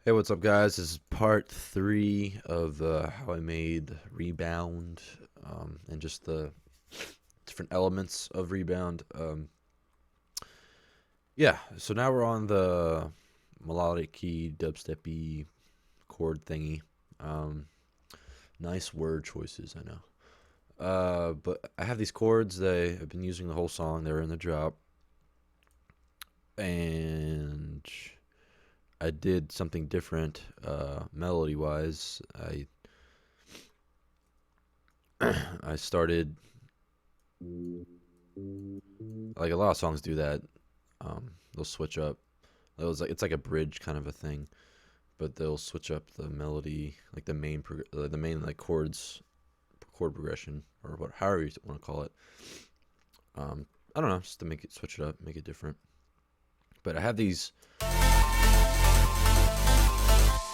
Hey, what's up, guys? This is part three of how I made Rebound and just the different elements of Rebound. Yeah, so now we're on the melodic key, dubstepy chord thingy. Um, Nice word choices, I know. But I have these chords that I've been using the whole song. They're in the drop, and I did something different melody wise. I started like a lot of songs do that. They'll switch up. It's like a bridge kind of a thing, but they'll switch up the melody, like the main like chord progression or what, however you want to call it. I don't know, just to make it switch it up, make it different. But I have these.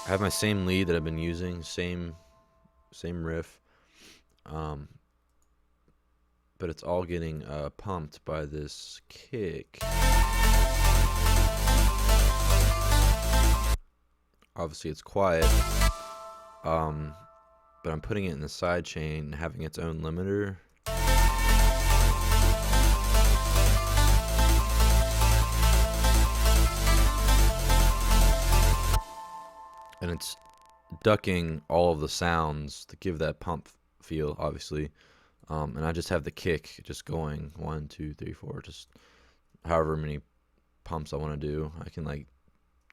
I have my same lead that I've been using, same riff, um, but it's all getting pumped by this kick. Obviously, it's quiet, um, but I'm putting it in the side chain and having its own limiter. And it's ducking all of the sounds to give that pump feel, obviously. And I just have the kick just going 1, 2, 3, 4, just however many pumps I want to do. I can like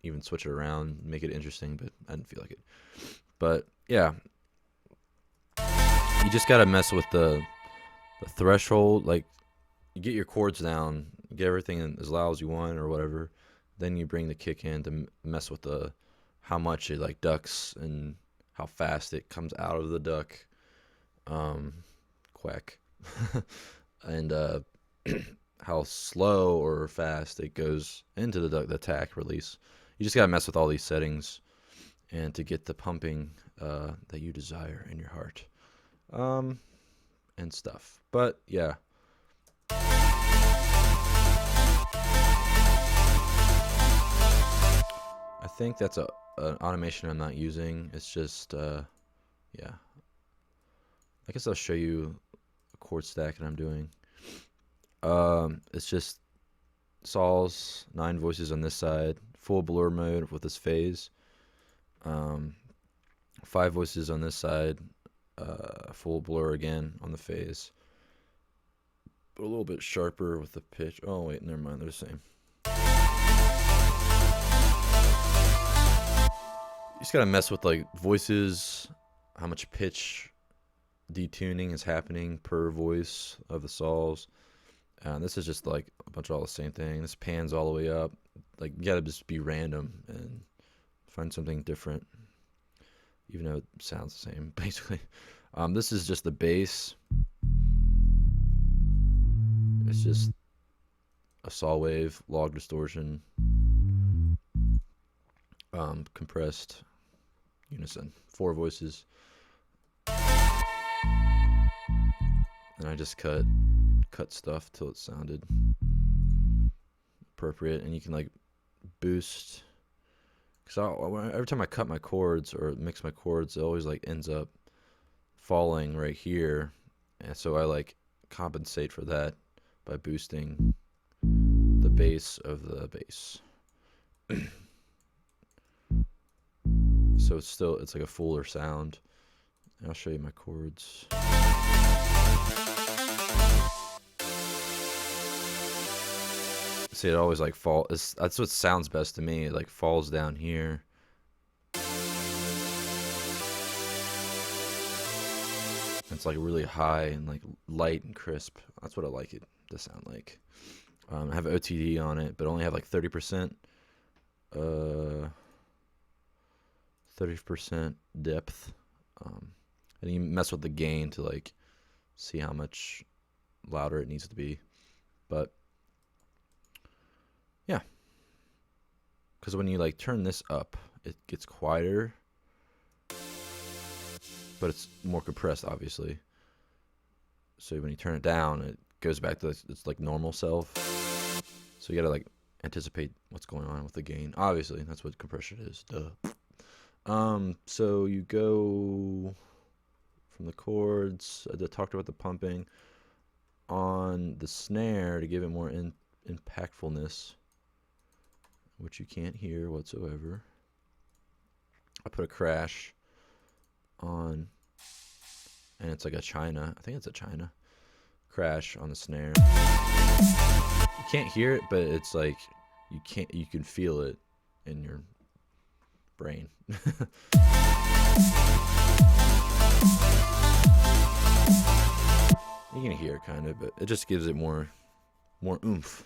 even switch it around, make it interesting, but I didn't feel like it. But yeah, you just gotta mess with the threshold. Like you get your chords down, get everything as loud as you want or whatever. Then you bring the kick in to mess with the how much it like ducks and how fast it comes out of the duck. Um, Quack. And how slow or fast it goes into the attack release. You just gotta mess with all these settings and to get the pumping that you desire in your heart, um, and stuff. But yeah, I think that's a an automation I'm not using. It's just yeah. I guess I'll show you a chord stack that I'm doing. It's just Saul's 9 voices on this side, full blur mode with this phase. Um, 5 voices on this side, full blur again on the phase, but a little bit sharper with the pitch. Oh wait, never mind, they're the same. You just gotta mess with like voices, how much pitch detuning is happening per voice of the Sauls. This is just like a bunch of all the same thing. This pans all the way up. Like you gotta just be random and find something different, even though it sounds the same basically. This is just the bass. It's just a saw wave, log distortion, compressed unison, 4 voices, and I just cut stuff till it sounded appropriate. And you can like boost, because every time I cut my chords or mix my chords, it always like ends up falling right here, and so I like compensate for that by boosting the bass of the bass. So it's like a fuller sound. And I'll show you my chords. See, it always like that's what sounds best to me. It like falls down here. It's like really high and like light and crisp. That's what I like it to sound like. I have OTD on it, but only have like 30%. 30% depth. And you mess with the gain to like see how much louder it needs to be. But yeah, because when you like turn this up, it gets quieter, but it's more compressed, obviously. So when you turn it down, it goes back to its like normal self. So you gotta like anticipate what's going on with the gain. Obviously, that's what compression is. Duh. So you go from the chords. I talked about the pumping on the snare to give it more impactfulness, which you can't hear whatsoever. I put a crash on, and it's like a China. I think it's a China crash on the snare. You can't hear it, but it's like you can feel it in your brain. You can hear it kind of, but it just gives it more oomph.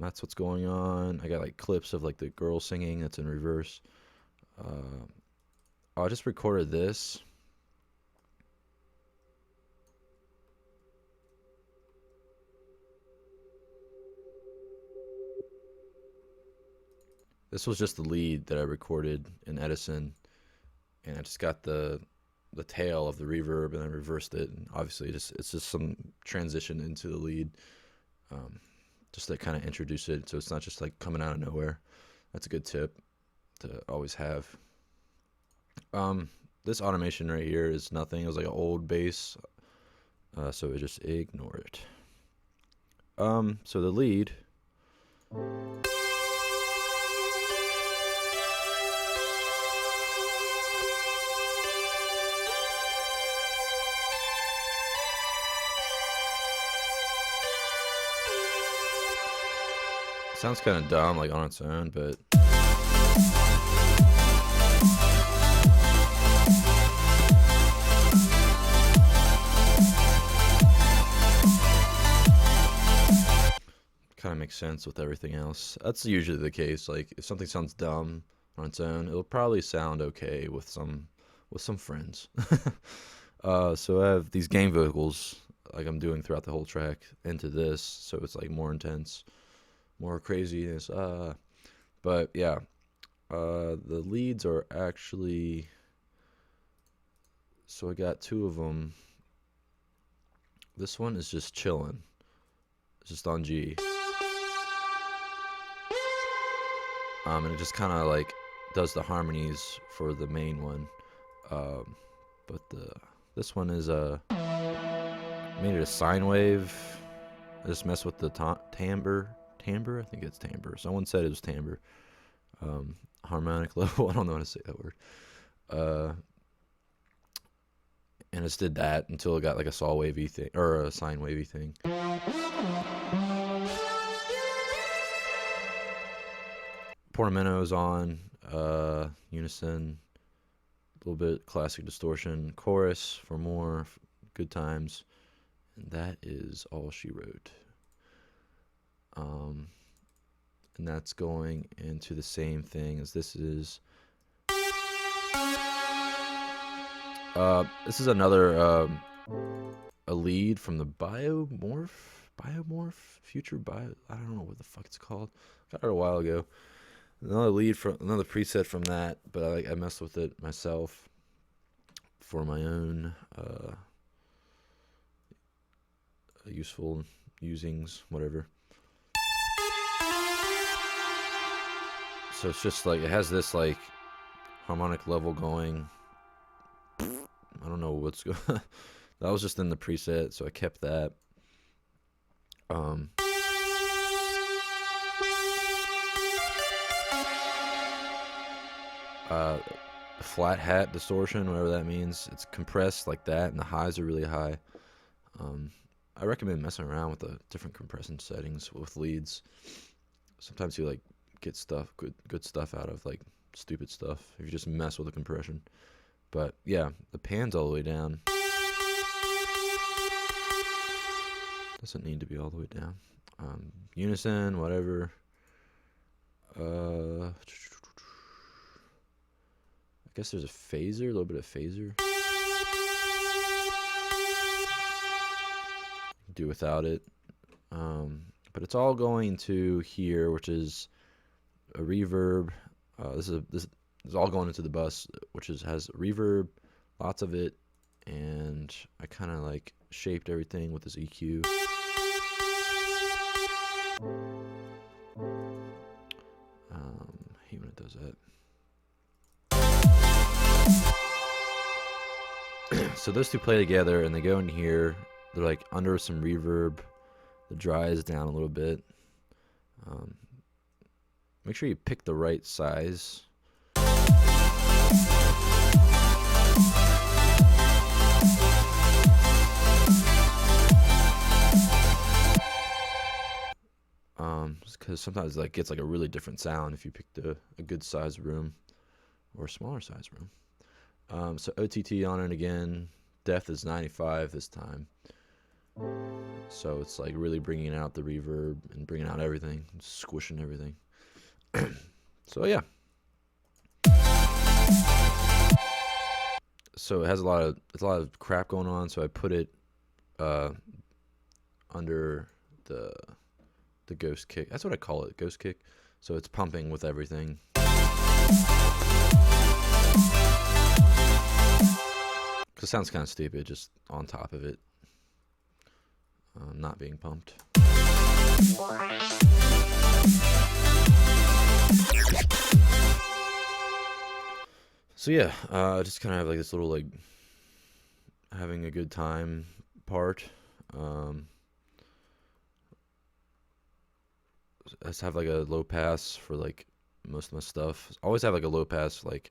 That's what's going on. I got like clips of like the girl singing that's in reverse. I just recorded this. This was just the lead that I recorded in Edison, and I just got the tail of the reverb and I reversed it. And obviously, it's just some transition into the lead, just to kind of introduce it, so it's not just like coming out of nowhere. That's a good tip to always have. This automation right here is nothing. It was like an old bass, so we just ignore it. So the lead. Sounds kind of dumb, like on its own, but kind of makes sense with everything else. That's usually the case. Like if something sounds dumb on its own, it'll probably sound okay with some friends. So I have these game vocals like I'm doing throughout the whole track into this, so it's like more intense, more craziness. But yeah, the leads are actually, so I got two of them. This one is just chilling. It's just on G. And it just kind of like does the harmonies for the main one. But this one is made it a sine wave. I just messed with the timbre. I think it's timbre. Someone said it was timbre. Harmonic level. I don't know how to say that word. And I just did that until it got like a saw wavy thing or a sine wavy thing. Portamentos on, unison, a little bit classic distortion, chorus for more good times, and that is all she wrote. And that's going into the same thing as this is. This is another a lead from the Biomorph Future Bio. I don't know what the fuck it's called. Got it a while ago. Another lead from another preset from that, but I messed with it myself for my own useful usings, whatever. So it's just like it has this like harmonic level going. I don't know what's going. That was just in the preset, so I kept that. Flat hat distortion, whatever that means. It's compressed like that, and the highs are really high. I recommend messing around with the different compression settings with leads. Sometimes you like get stuff, good stuff out of like stupid stuff if you just mess with the compression. But yeah, the pan's all the way down. Doesn't need to be all the way down. Unison, whatever. I guess there's a phaser, a little bit of phaser. Do without it. But it's all going to here, which is a reverb. This is all going into the bus, which has reverb, lots of it, and I kind of like shaped everything with this EQ. I hate when it does that. So those two play together, and they go in here. They're like under some reverb. The dry is down a little bit. Make sure you pick the right size. Because sometimes like gets like a really different sound if you picked a good size room or a smaller size room. So OTT on it again. Depth is 95 this time. So it's like really bringing out the reverb and bringing out everything, squishing everything. So yeah. So it has a lot of crap going on. So I put it under the ghost kick. That's what I call it, ghost kick. So it's pumping with everything. Cause it sounds kind of stupid, just on top of it, not being pumped. So yeah, just kind of have like this little like having a good time part. I just have like a low pass for like most of my stuff. I always have like a low pass like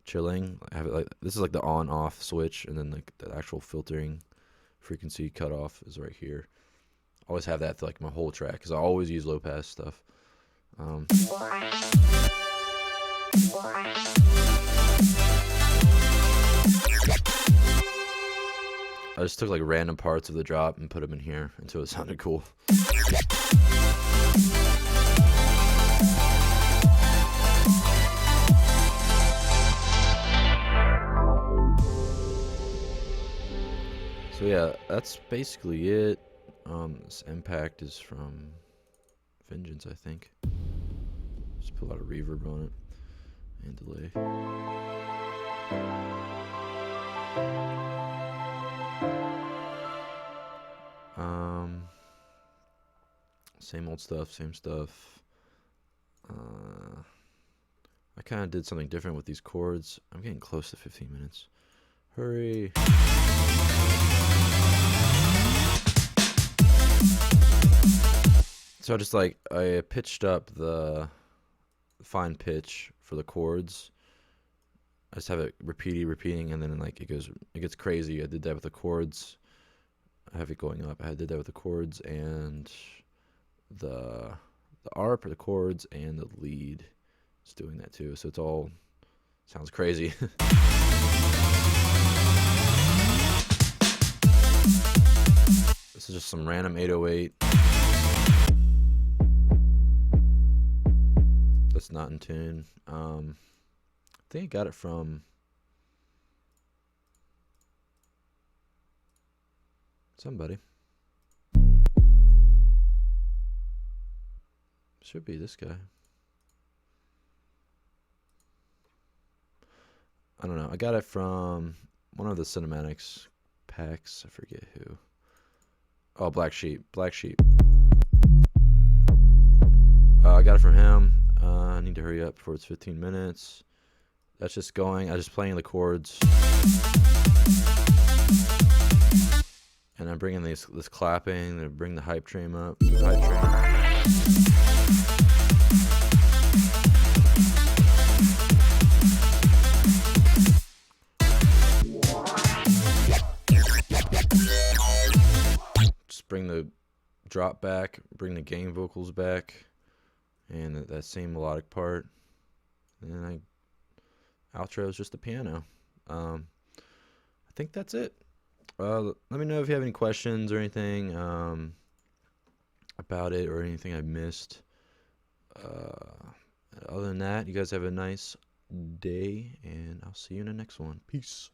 chilling. I have it like this is like the on off switch, and then like the actual filtering frequency cutoff is right here. Always have that to like my whole track because I always use low pass stuff. I just took like random parts of the drop and put them in here until it sounded cool. So yeah, that's basically it. This impact is from Vengeance, I think. Just put a lot of reverb on it and delay. Same old stuff, same stuff. I kind of did something different with these chords. I'm getting close to 15 minutes. Hurry. So I pitched up the fine pitch for the chords. I just have it repeating, and then like it gets crazy. I did that with the chords. I have it going up. I did that with the chords and the ARP or the chords and the lead. It's doing that too. So it's all sounds crazy. This is just some random 808. That's not in tune. I think I got it from somebody. Should be this guy. I don't know. I got it from one of the cinematics packs. I forget who. Oh, Black Sheep. I got it from him. I need to hurry up before it's 15 minutes. That's just going. I just playing the chords. And I'm bringing this clapping to bring the hype train up. Just bring the drop back, bring the gang vocals back, and that same melodic part. And then outro is just the piano. I think that's it. Let me know if you have any questions or anything about it or anything I missed. Other than that, you guys have a nice day, and I'll see you in the next one. Peace.